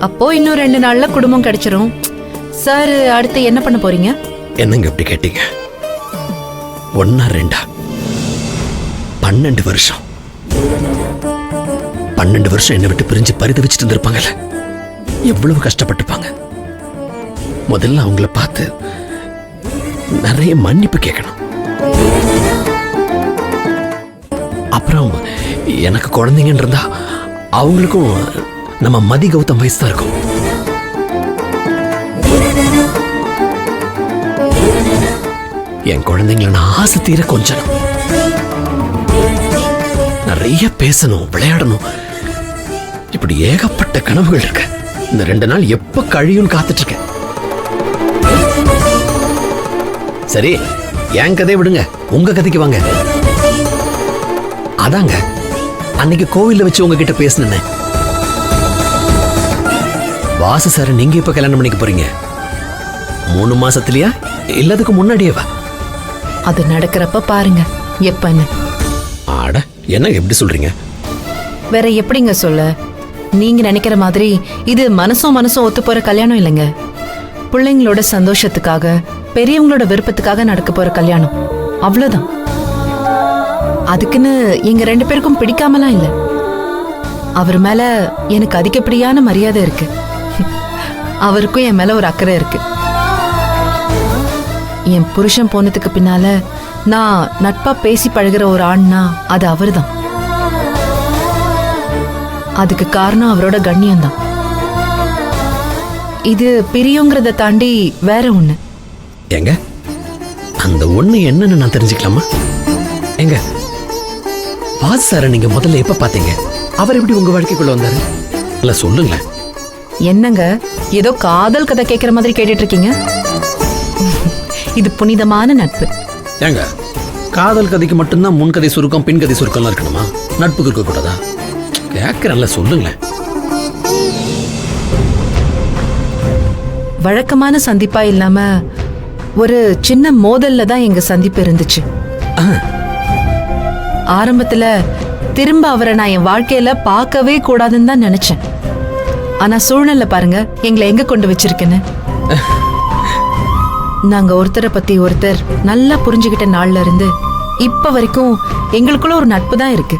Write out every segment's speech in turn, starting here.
அப்போ இன்னும் 2 நாள்ல குடும்பம் கிடைச்சிரும். சார் அடுத்து என்ன பண்ண போறீங்க? என்னங்க இப்படி கேட்டீங்க? 1 2 12 வருஷம் 12 வருஷம் என்னை விட்டு பிரிஞ்சு பரிதவிச்சுட்டு இருந்திருப்பாங்கல்ல, எவ்வளவு கஷ்டப்பட்டுப்பாங்க. முதல்ல அவங்கள பார்த்து நிறைய மன்னிப்பு கேட்கணும். அப்புறம் எனக்கு குழந்தைங்கன்னு இருந்தா அவங்களுக்கும் நம்ம மதி கௌதம் வயசு தான் இருக்கும். என் குழந்தைங்களை நான் ஆசை தீர கொஞ்சணும், நிறைய பேசணும், விளையாடணும். இப்படி ஏகப்பட்ட கனவுகள் இருக்கு. இந்த 2 நாள் எப்ப கழியும் காத்துட்டு இருக்கேன். சரி, என் கதையை விடுங்க, உங்க கதைக்கு வாங்க. அதாங்க அன்னைக்கு கோவில்ல வச்சு உங்ககிட்ட பேசினேன். வாசு சார் நீங்க இப்ப கல்யாணம் பண்ணிக்க போறீங்க? 3 மாசத்துலயா இல்லதுக்கு முன்னாடியேவா? அது நடக்கிறப்ப பாருங்க எப்பன்னு. ஆட, என்ன எப்படி சொல்றீங்க? வேற எப்படிங்க சொல்ல? நீங்க நினைக்கிற மாதிரி இது மனசும் ஒத்து போற கல்யாணம் இல்லைங்க. பிள்ளைங்களோட சந்தோஷத்துக்காக, பெரியவங்களோட விருப்பத்துக்காக நடக்க போற கல்யாணம், அவ்வளவுதான். அதுக்குன்னு எங்க 2 பேருக்கும் பிடிக்காமலாம் இல்ல. அவர் மேல எனக்கு அதிகப்படியான மரியாதை இருக்கு. அவருக்கும் என் மேல ஒரு அக்கறை இருக்கு. என் புருஷன் போனதுக்கு பின்னால நான் நட்பா பேசி பழகுற ஒரு ஆண்னா அது அவர்தான். அதுக்கு காரணம் அவரோட கண்ணியம்தான். இது பிரியுங்கிறத தாண்டி வேற ஒண்ணு. எங்க அந்த ஒண்ணு என்னன்னு நான் தெரிஞ்சுக்கலாமா? எங்க வாசு சார நீங்க முதல்ல எப்ப பாத்தீங்க? அவர் எப்படி உங்க வாழ்க்கைக்குள்ள வந்தாரு? இல்ல சொல்லுங்க. என்னங்க ஏதோ காதல் கதை கேட்கிற மாதிரி கேட்டுட்டு இருக்கீங்க? இது புனிதமான நட்பு. ஏங்க காதல் கதைக்கு மட்டும்தான் முன்கதை சுருக்கம் பின்கதை சுருக்கம்லாம் இருக்கணுமா? நட்புக்கு இருக்க கூடாதா? கேட்கறேன்ல, சொல்லுங்களேன். வழக்கமான சந்திப்பா இல்லாம ஒரு சின்ன மோதல்ல தான் எங்க சந்திப்பு இருந்துச்சு. ஆரம்பத்துல திரும்ப அவரை நான் என் வாழ்க்கையில பார்க்கவே கூடாதுன்னு தான் நினைச்சேன். ஆனா சூழ்நிலை பாருங்க எங்களை எங்க கொண்டு வச்சிருக்குன்னு. நாங்க ஒருத்தரை பத்தி ஒருத்தர் நல்லா புரிஞ்சுக்கிட்ட நாள்ல இருந்து இப்ப வரைக்கும் எங்களுக்குள்ள ஒரு நட்பு தான் இருக்கு.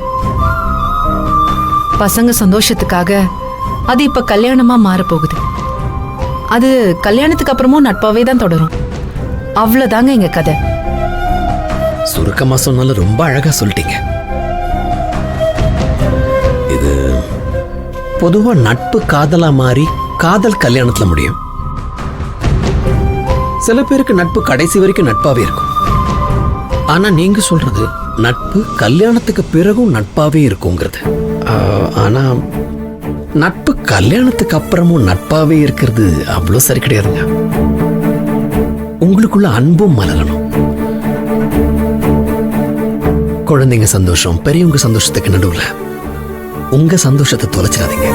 பசங்க சந்தோஷத்துக்காக அது இப்ப கல்யாணமா மாற போகுது. அது கல்யாணத்துக்கு அப்புறமும் நட்பாவே தான் தொடரும். அவ்வளவுதாங்க எங்க கதை. சுருக்கமா சொன்னாலும் ரொம்ப அழகா சொல்லிட்டீங்க. இது பொதுவா நட்பு காதலா மாறி காதல் கல்யாணத்துல முடியும். சில பேருக்கு நட்பு கடைசி வரைக்கும் நட்பாவே இருக்கும். ஆனா நீங்க சொல்றது நட்பு கல்யாணத்துக்கு பிறகும் நட்பாவே இருக்குங்கிறது. ஆனா நட்பு கல்யாணத்துக்கு அப்புறமும் நட்பாவே இருக்கிறது அவ்வளவு சரி கிடையாதுங்க. உங்களுக்குள்ள அன்பும் மலரணும். குழந்தைங்க சந்தோஷம், பெரியவங்க சந்தோஷத்துக்கு நடுவுல உங்க சந்தோஷத்தை தொலைச்சிடாதீங்க.